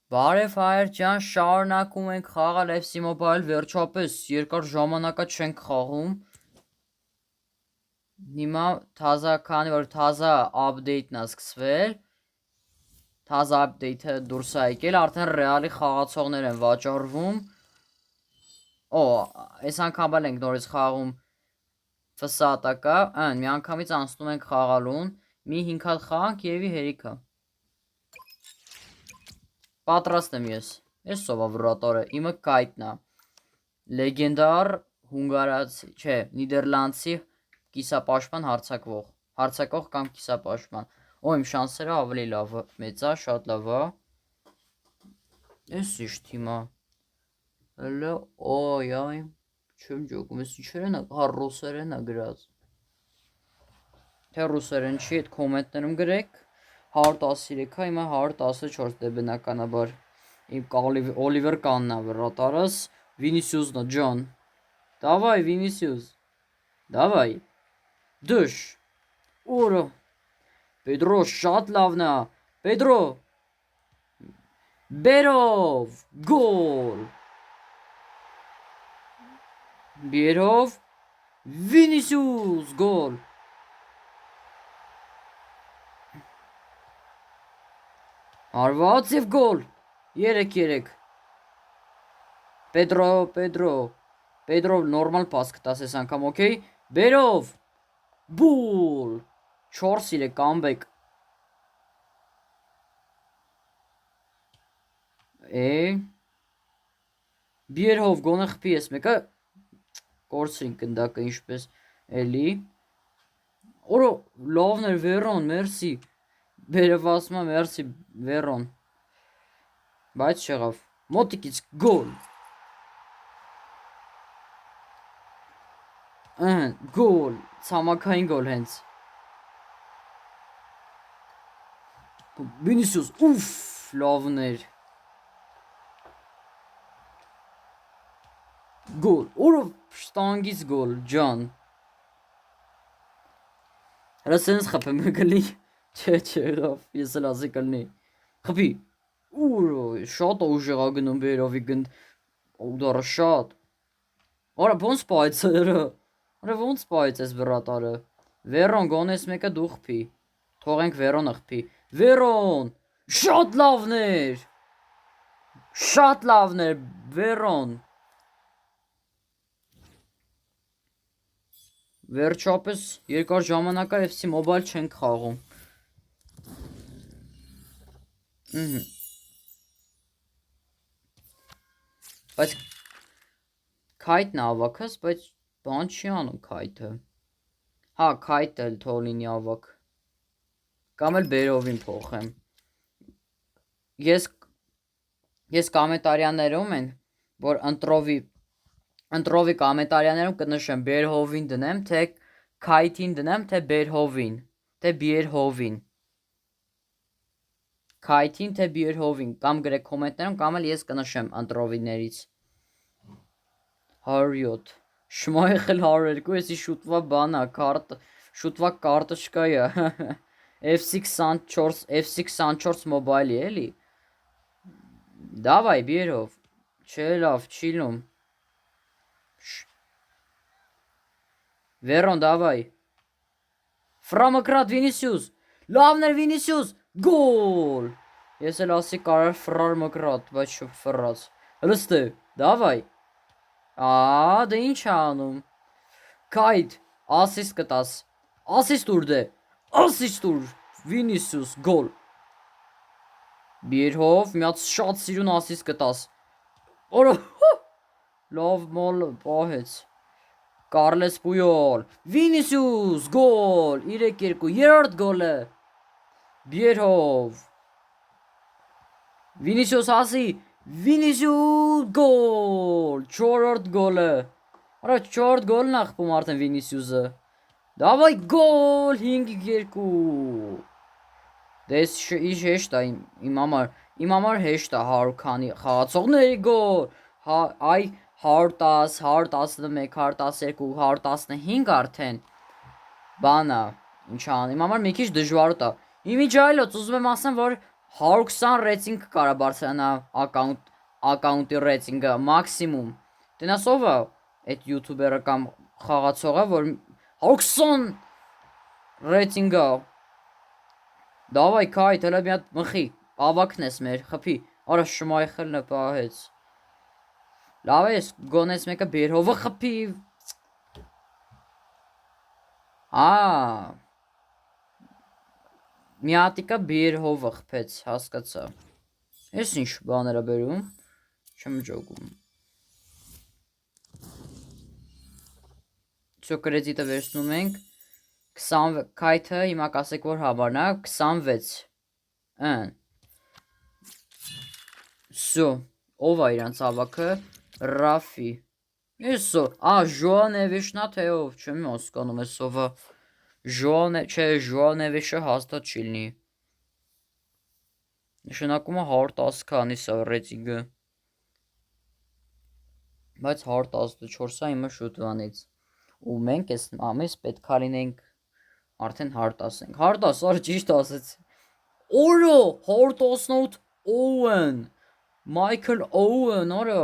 Բարև հայր ջան, շարունակում ենք խաղալ FC Mobile, վերջապես երկար ժամանակա չենք խաղում։ Հիմա քանի որ թազա update-ն է սկսվել, թազա update-ը դուրս է եկել, արդեն ռեալի խաղացողներ են վաճառվում։ Այս անգամ էլ ենք նորից խաղում ֆսատակա, մի անգամից անցնում ենք խաղալուն, մի 5 հատ խաղանք եւի հերիքա։ Պատրաստ եմ ես սովավորատորը, իմը կայտնն է, լեգենդար հունգարացի, չէ, նիդերլանդցի կիսապաշտպան հարցակող կամ կիսապաշտպան, իմ շանսերը ավելի լավ, մեծա, շատ լավ է, ես իշ թիմա, այ, չեմ ջոկում, ես ինչեր են, ռուսերեն է գրած, թե ռուսերեն չի, այդ կոմենտներում գրեք, 113 է, հիմա 114 դե բնականաբար, իմ Օլիվեր Կանն է վրատարս, Վինիսիուսն է ջան, դավայ Վինիսիուս, դավայ, դուշ, ուրը, Պետրո շատ լավն է, Պետրո, բերով, գոլ, բերով, Վինիսիուս, գոլ, Հարված և գոլ, 3-3, Պետրով նորմալ պաս կտաս ես անգամ, ոքեյ, բերով, բուլ, 4-3 կամբեք, բերով գոնը խպի ես մեկը, կորցրին կնդակը ինչպես էլի, օրո լավն էր վերոն, մերսի, բերև ասմա մերսի վերոն, բայց չեղավ, մոտիկից գոլ, գոլ, ցամաքային գոլ հենց, Վինիսիուս, ուֆ, լավն էր, գոլ, օրո շտանգից գոլ, ջան, հրա սենս խպեմ գլի, չէ եղավ, ես էլ ասի կլնի, խպի, ուրո, շատ ուժեղ է գնում բերովի գնդ, ուդարը շատ, արա ոնց պայցերը, արա ոնց պայց ես բրատարը, վերոն գոնես մեկը դու խպի, թողենք վերոնը խպի, վերոն, շատ լավն էր, վերոն, վերջապես երկար ժամանակա FC Mobile չենք խաղում, բայց քայթն ավակս, բայց բան չի անում քայթը, հա քայթը էլ թոլինի ավակ, կամ էլ բերովին փոխեմ, ես կամետարյաներում են, որ ընտրովի կամետարյաներում կնշեմ բերհովին դնեմ, թե քայթին դնեմ, թե բերհովին, թե բիերհովին, քայթին, թե բիերհովին, կամ գրեք կոմենտներում, կամ էլ ես կնշեմ ընտրովիներից, 107, շմայխել 102, եսի շուտվա բանա, շուտվա կարտոչկա է, FC24 մոբայլի էլի, դավայ բիերհով, չէ լավ, չիլում, վերոն դավայ, Ֆրամկրատ Վինիսիուս, լավն էր Վինիսիուս, գոլ, ես էլ ասի կարար Ֆրամկրատ, բայց շփրած, հլստե, դավայ, դե ինչ անում, քայթ, ասիստ կտաս, ասիստ ուր դե, ասիստ ուր, Վինիսիուս, գոլ, բիերհով, միած շատ սիրուն ասիստ կտաս, օրո, լավ մոլ պահեց, Կարլես Պույոլ, Վինիսիուս, գոլ, 3-2, երորդ գոլը, բիերհով, Վինիսիուս ասի, Վինիսիուս, գոլ, 4-րդ գոլը, արա 4-րդ գոլն աղպում արդեն Վինիսիուսը, դավայ գոլ, 5-2, դես ինչ հեշտ է իմ համար հեշտ է 100 քանի խաղացողների գոլ, այ 110, 111, 112, 115 արդեն, բանա, ինչ ան, իմ համար մի քիչ դժվարոտ է, իմիջայլոց ուզում եմ ասեմ, որ 120 ռեյտինգ կարա բարձրանա ակաունտի ռեյտինգը մաքսիմում։ Տենաս ով է այդ յութուբերը կամ խաղացողը, որ 120 ռեյտինգը։ Դավայ քայթ, հələ մի հատ մխի, ավակն ես մեր, խփի, արա շմայխելն է պահեց։ Լավ ես, գոնես մեկը բերհովը խփի։ Մի հատիկա բերհովը խփեց, հասկացա։ Ես ինչ բաներ է բերում, չեմ ջոգում։ Всё կրեդիտը վերցնում ենք 20 քայթը հիմա կասեք որ համարն է 26 ըն Всё ով է իրանց ավակը Ռաֆի Էսո Ժոանևիչն է թե ով չեմ հասկանում էս ովը չէ Ժոանևիչը հաստատ չի լինի Նշանակում է 110 քանի սա ռեյտինգը բայց 114 է հիմա շուտվանից ու մենք այս ամիս պետք է լինենք արդեն 110 ենք 110 արի ճիշտ ասեց Օրո 118 Օուեն Մայքլ Օուեն արա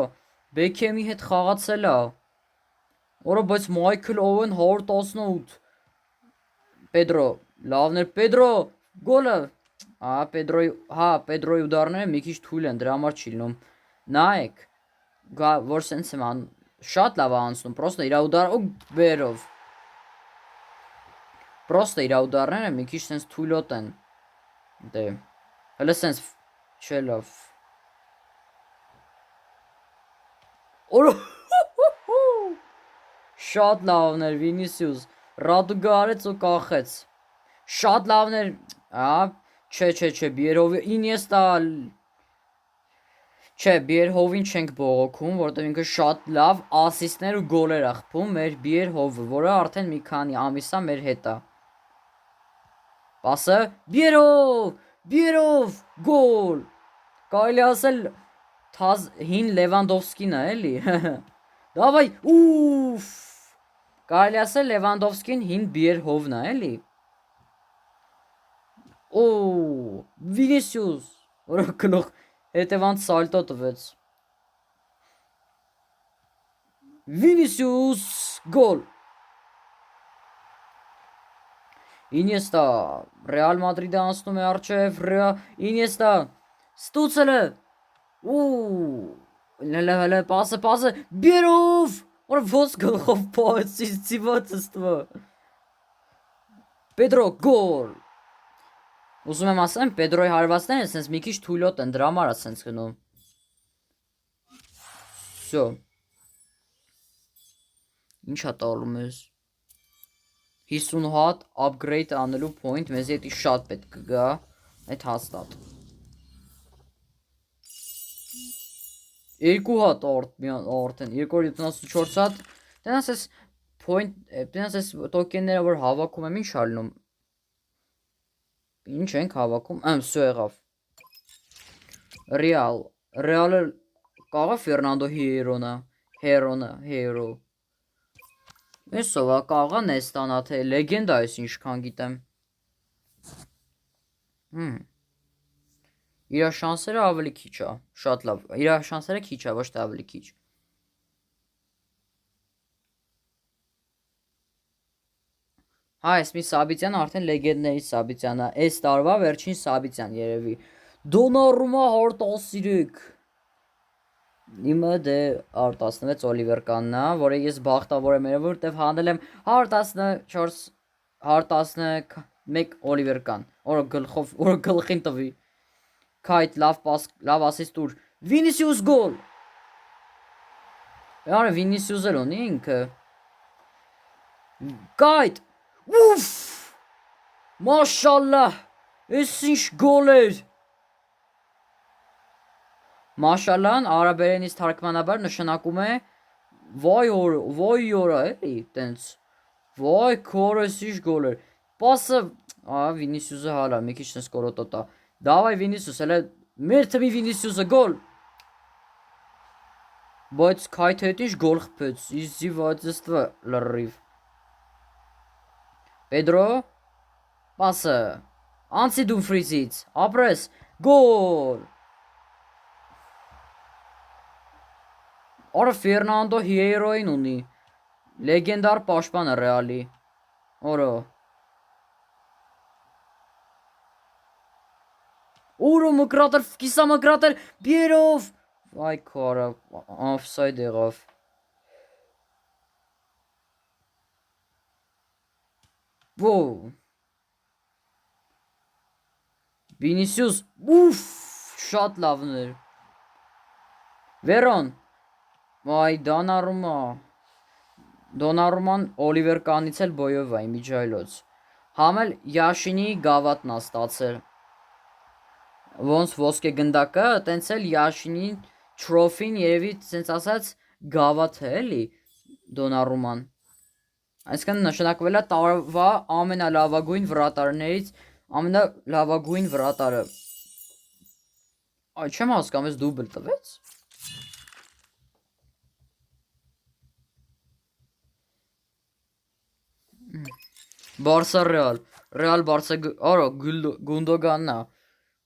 Բեքեմի հետ խաղացել է Օրո բայց Մայքլ Օուեն 118 Պեդրո լավն էր Պեդրո գոլը Պեդրոյի ուդարները մի քիչ թույլ են դրա համար չի լինում նայեք որ սենց եմ շատ լավ է անցնում պրոստը իր ուդարը բերով Պրոստը իր ուդարները մի քիչ սենց թույլոտ են դե հələ սենց չէ լավ Օրո շատ լավն էր Վինիսիուս Ռադուգա արեց ու կախեց շատ լավն էր չէ Բիերհովի Ինիեստա Չէ Բիերհովին չենք բողոքում որտեղ ինքը շատ լավ ասիստներ ու գոլեր է խփում մեր Բիերհովը որը արդեն մի քանի ամիս է մեր հետ է Պասը Բիերով գոլ Կարելի ասել հին Լևանդովսկին է էլի Դավայ ուֆ Կարելի ասել Լևանդովսկին հին Բիերհովն է էլի Վինիսիուս որը գլուխ հետևանց սալտո տվեց Վինիսիուս գոլ Ինիեստա Ռեալ Մադրիդը անցնում է առջև Ինիեստա Ստուցելը հələ պասը Բիերով որ ոնց գլխով պահեց ծիվացստվը Պեդրո գոլ Ուզում եմ ասեմ Պեդրոյի հարվածները սենց մի քիչ թույլոտ են դրա համար է սենց գնում Всё Ինչ է տալում ես 50 հատ upgrade անելու point մեզի էտի շատ պետք կգա այդ հաստատ 2 հատ արդեն 274 հատ տենաս ես point տենաս ես տոկենները որ հավաքում եմ ինչ ալնում Ինչ ենք հավաքում Всё եղավ Ռեալը կաղա Ֆերնանդո Հերոնը Էսով է կաղա Նեստանա թե լեգենդա ես ինչքան գիտեմ Իրա շանսերը ավելի քիչ է շատ լավ Իրա շանսերը քիչ է ոչ թե ավելի քիչ Այս մի Սաբիցյանը արդեն լեգենդների Սաբիցյանն է այս տարվա վերջին Սաբիցյան երևի Դոնառումա 113 Իմը դե 116 Օլիվեր կանն է որը ես բախտավոր եմ որտեվ հանել եմ 114 111 Օլիվեր կան որը գլխին տվի Քայթ լավ ասիստ ուր Վինիսիուս գոլ Յարը Վինիսիուս էլ ունի ինքը Քայթ Ուֆ Մաշալլահ Էս ինչ գոլ էր Մաշալլահն արաբերենից թարգմանաբար նշանակում է Վայ որա էլի տենց Վայ քորես ինչ գոլ էր Պասը Վինիսիուսը հալա մի քիչ նես կորոտոտա Դավայ Վինիսիուս հələ մեր թվի Վինիսիուսը գոլ Բայց քայթը հետ ինչ գոլ խփեց իզիվացստվը լրիվ Պեդրո Պասը Անցի դու ֆրիզից Ապրես Գոլ։ Արա Ֆերնանդո Հիերոին ունի։ Լեգենդար պաշտպան է Ռեալի։ Օրո։ Ուրո մկրատել, կիսա մկրատել, բերով։ Այ քորա, օֆսայդ եղավ։ Ոու։ Վինիսիուս, ուֆ, շատ լավն էր։ Վերոն։ Այ Դոնարուման Օլիվեր Կանից էլ բոյով է իմիջայլոց։ Համել Յաշինի գավաթն է ստացել։ Ոնց ոսկե գնդակը, տենց էլ Յաշինի թրոֆին երևի սենց ասած գավաթ է էլի Դոնարուման։ Այսինքն նշանակվել է տարվա ամենալավագույն վրատարներից ամենալավագույն վրատարը։ Այ չեմ հասկանում, ես դուբլ տվեց։ Բարսա Ռեալ, Ռեալ Բարսա, արա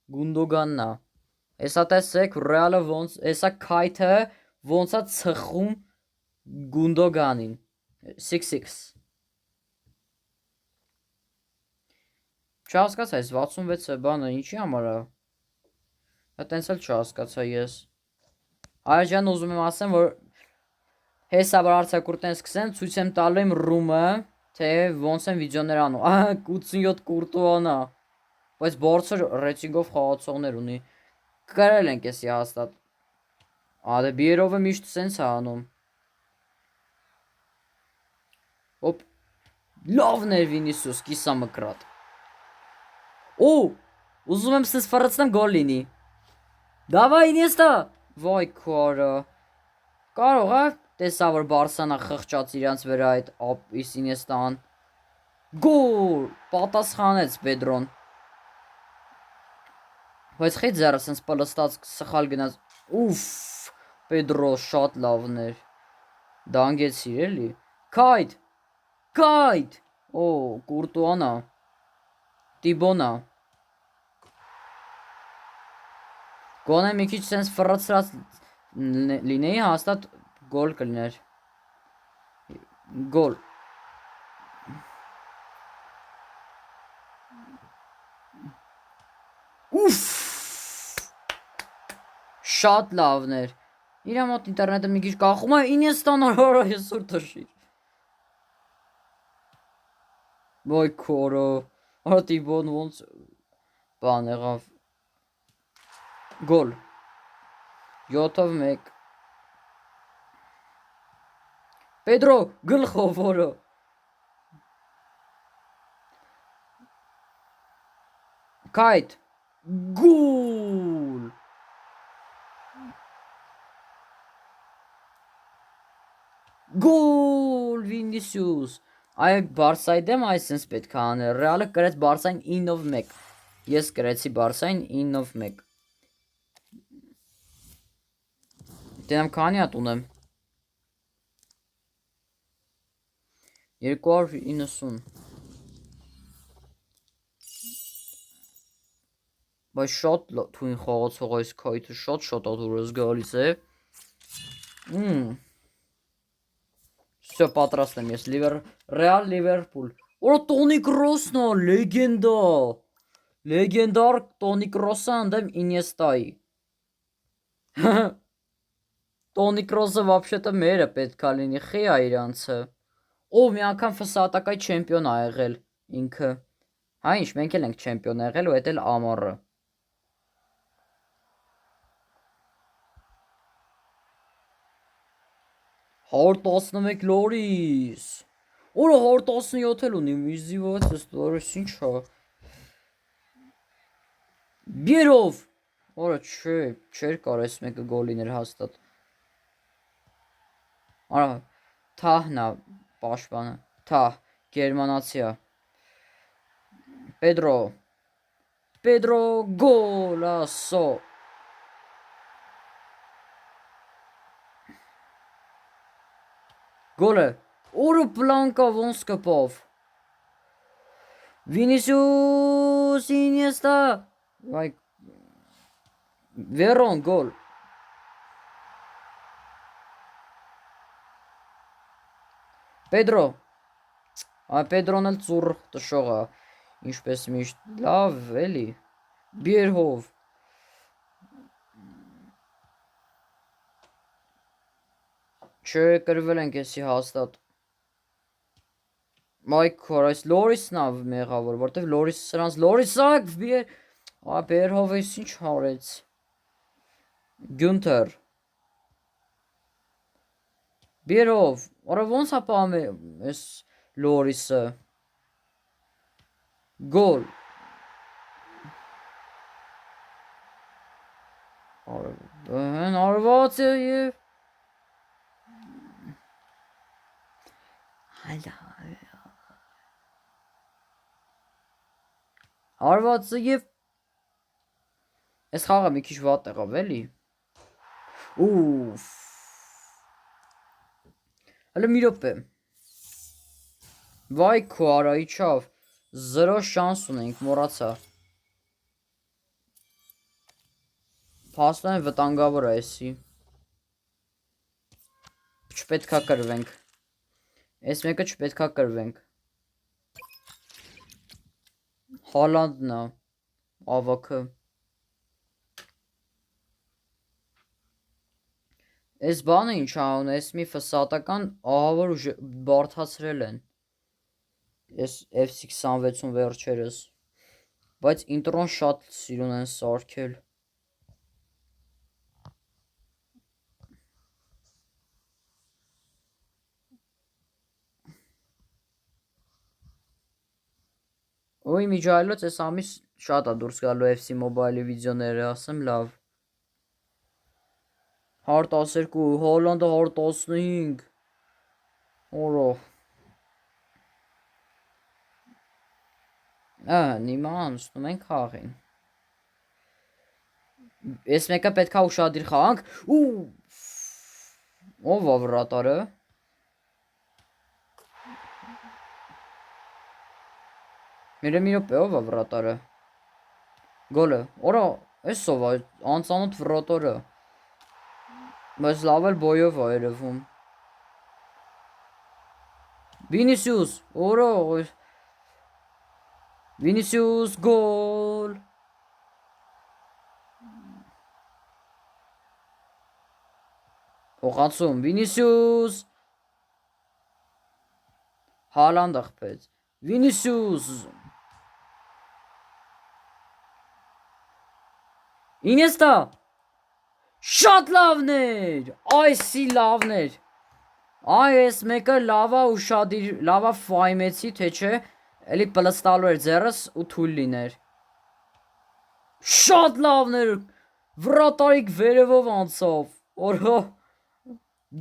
Գունդոգաննա։ Հեսա տեսեք Ռեալը ոնց, հեսա քայթը ոնց է ծխում Գունդոգանին։ 6-6։ Չհասկացա, այս 66 բանը ինչի համար է։ Տենց էլ չհասկացա ես։ Այժմ ուզում եմ ասեմ, որ հեսա որ արձակուրդեն սկսեն, ցույց եմ տալու իմ ռումը, թե ոնց են վիդեոներ անում։ 87 Կուրտուանա։ Բայց բարձր ռեյտինգով խաղացողներ ունի։ Կրել ենք էսի հաստատ։ Ադե Բիերովը միշտ սենց է անում։ Ոպ։ Լավն էր Վինիսիուս, կիսա մկրատ։ Օ, ուզում եմ սենց ֆռացնեմ գոլ լինի։ Դավայ Ինիեստա։ Վայ քորա։ Կարող է տեսա որ Բարսանա խղճաց իրանց վրա այդ Ինիեստան։ Գոլ, պատասխանեց Պեդրոն։ Բայց խի ձեռը սենց պլստած սխալ գնաց։ Ուֆ, Պեդրո շատ լավն էր։ Դանգեցիր էլի։ Քայթ։ Օ, Կուրտուանա։ Տիբոնա։ Գոնե մի քիչ սենց ֆռացրած լինեի հաստատ գոլ կլիներ։ Գոլ։ Ուֆ։ Շատ լավն էր։ Իրա մոտ ինտերնետը մի քիչ կախում է, Ինիեստան արա այսօր թշի։ Ոյ քորո։ Արա Տիբոն ոնց բան եղավ։ Գոլ 7-1 Պեդրո գլխով որը Քայթ գոլ Վինիսիուս այ Բարսայի դեմ այսպես պետք է անել Ռեալը կրեց Բարսային 9-1 ես կրեցի Բարսային 9-1 Դեմ քանի հատ ունեմ 290 Բայց շատ թույն խաղացող այս քայթը շատ ադուրս գալիս է Всё պատրաստ եմ ես Ռեալ Լիվերպուլ Օր Տոնի Կրոսն է լեգենդար Տոնի Կրոսը ընդդեմ Ինիեստայի Տոնի Կրոսը вообще-то մերը պետքա լինի խի է իրանցը Ո մի անգամ ֆսատակայ չեմպիոն ա եղել ինքը Հա ինչ մենք էլ ենք չեմպիոն եղել ու էդ էլ ամառը Հոր 11 լորիս Օրը հոր 17 էլ ունի միզիվոց ես լորիս ինչ հա Բերով Օրը չեր կարես մեկը գոլիներ հաստատ Արա թահնա պաշպանը թահ գերմանացիա Պեդրո գոլասո Գոլը Օրը պլանկա ոնց կպով Վինիսիուս Ինիեստա Վայ Վերոն գոլ։ Պետրո։ Այ Պետրոն էլ ծուռ տշող է, ինչպես միշտ։ Լավ էլի։ Բիերհով։ Չէ, կրվել ենք էսի հաստատ։ Մայքոր, այս Լորիսն ա մեղավոր, որտեվ Լորիսը սրանց Լորիսակ բիեր։ Այ Բիերհովից ինչ հարեց։ Գյունթեր։ Բիերհով, արա ոնց է պահում էս Լորիսը։ Գոլ։ Հեն արված է և արված է և ես խաղը մի քիչ վատ եղավ էլի։ Ուֆ։ Հələ մի րոպե։ Վայ քո արա իջավ 0 շանս ունենք, մոռացա։ Փաստորեն վտանգավոր է էսի։ Չպետքա կրվենք։ Այս մեկը չպետքա կրվենք։ Հալանդն է, ավակը։ Այս բանը ինչ անում, այս մի ֆսատական ահավոր բարդացրել են։ Այս FC26-ում վերջերս։ Բայց ինտրոն շատ սիրուն են սարքել։ Ոյ միջայլոց այս ամիս շատ է դուրս գալու FC Mobile-ի վիդեոները, ասեմ լավ։ 112, Հոլանդը 115։ Օրո։ Նիմա անցնում ենք խաղին։ Այս մեկը պետքա ուշադիր խաղանք։ Ով ա վրատարը։ Մերը մի րոպե, ով ա վրատարը։ Գոլը, օրա, էսով է, անծանոթ վրատարը։ Բայց լավ էլ բոյով է երևում։ Վինիսիուս, օրա, Վինիսիուս գոլ։ Օղացում, Վինիսիուս։ Հալանդը խփեց։ Վինիսիուս։ Ինեստա։ Շատ լավն էր։ Այսի լավն էր։ Այս մեկը լավա ուշադիր, լավա ֆայմեցի, թե չէ, էլի պլստալու էր ձեռս ու թույլ լիներ։ Շատ լավն էր։ Վրատարիկ վերևով անցավ։ Օրհո։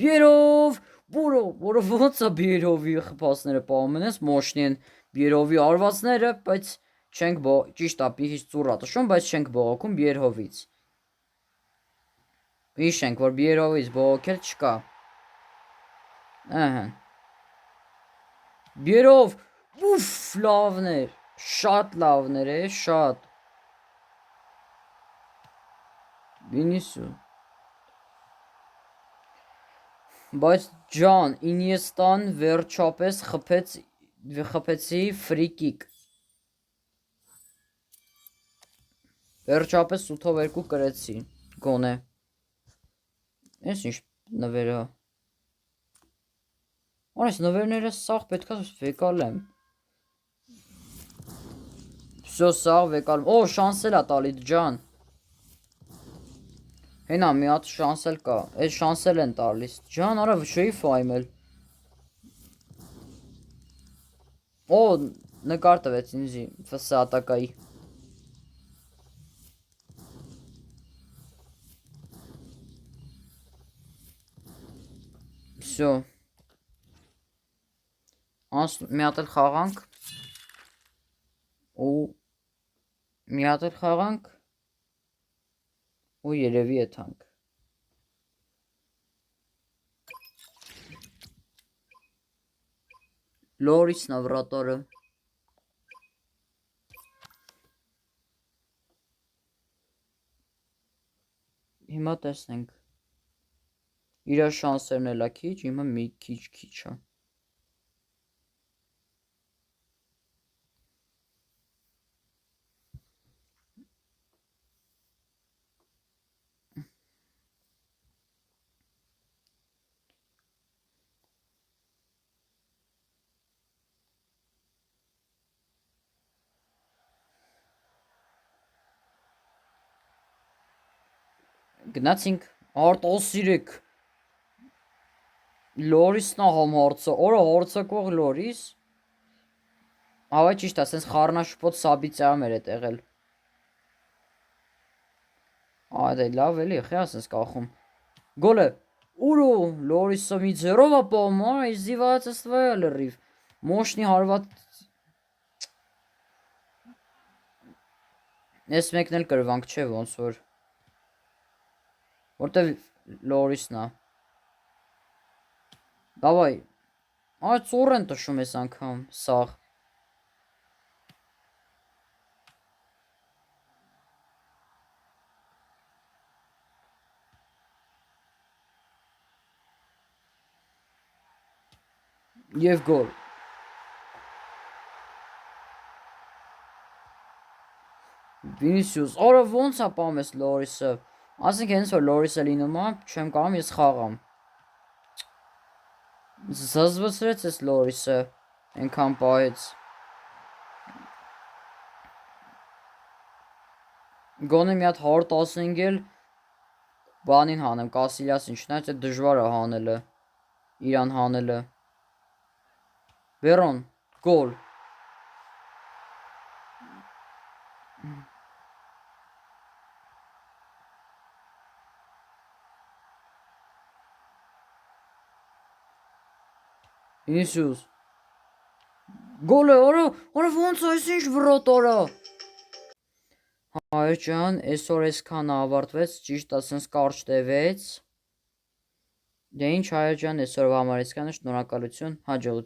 Բիերով, որը ոնց է Բիերովի խփածները պահում են, ես մոշնի են Բիերովի արվածները, բայց չենք ճիշտ է, մի քիչ ծուռ է տշում, բայց չենք բողոքում Բիերովից։ Հիշենք, որ Բիերովից բողոքել չկա։ Ահա։ Բիերով, ուֆ, լավն էր, շատ լավն էր, շատ։ Վինիսիուս։ Բայց ջան, Ինիեստան վերջապես խփեցի ֆրիկիկ։ Վերջապես 8-ով 2 կրեցի, գոնե։ Ես ինչ նվերը։ Այս նվերները սաղ պետքա վեկալեմ։ Всё, սաղ վեկալեմ։ Օ, շանսել է տալի ջան։ Հենա մի հատ շանսել կա, այս շանսել են տալիս։ Ջան, արա չէի ֆայմել։ Օ, նկար տվեց ինձի, ֆս ատակայի։ Всё։ Մի հատ էլ խաղանք։ Ու մի հատ էլ խաղանք։ Ու երևի եթանք։ Լորիսն ա վրատարը։ Հիմա տեսնենք։ Իր շանսերն էլա քիչ, հիմա մի քիչ է։ Գնացինք արտասիրեք Լորիսն ա համարցը, օրը հարցակող Լորիս։ Հավայ ճիշտ է, սենց խառնաշփոթ սաբիծայամ էր էտ եղել։ Դե լավ էլի, խի ասենց կախում։ Գոլը, ուրո, Լորիսը մի ձերով ա պահում, իզդիվացստվայա լրիվ։ Մոշնի հարված։ Ես մեկն էլ կրվանք չէ ոնց որ։ Որտև Լորիսն ա։ Դավայ, ծուռ են տշում ես անգամ, սաղ։ Եվ գոլ։ Վինիսիուս, արա ոնց ա պահում ես Լորիսը։ Ասենք հենց որ Լորիսը լինում ա, չեմ կարում ես խաղամ։ Զզվսրեց ես Լորիսը, ենքան պահեց։ Գոնե մի հատ 115 էլ բանին հանեմ, Կասիլյասին, չնայած է դժվար է հանելը, իրան հանելը։ Վերոն, գոլ։ Վինիսիուս։ Գոլ է, արա ոնց այս ինչ վրոտ արա։ Հայր ջան, այսօր այսքան ավարտվեց, ճիշտ ասենց կարճ տևեց։ Դե ինչ հայր ջան, այսօրվա համար այսքանը, շնորհակալություն, հաջողություն։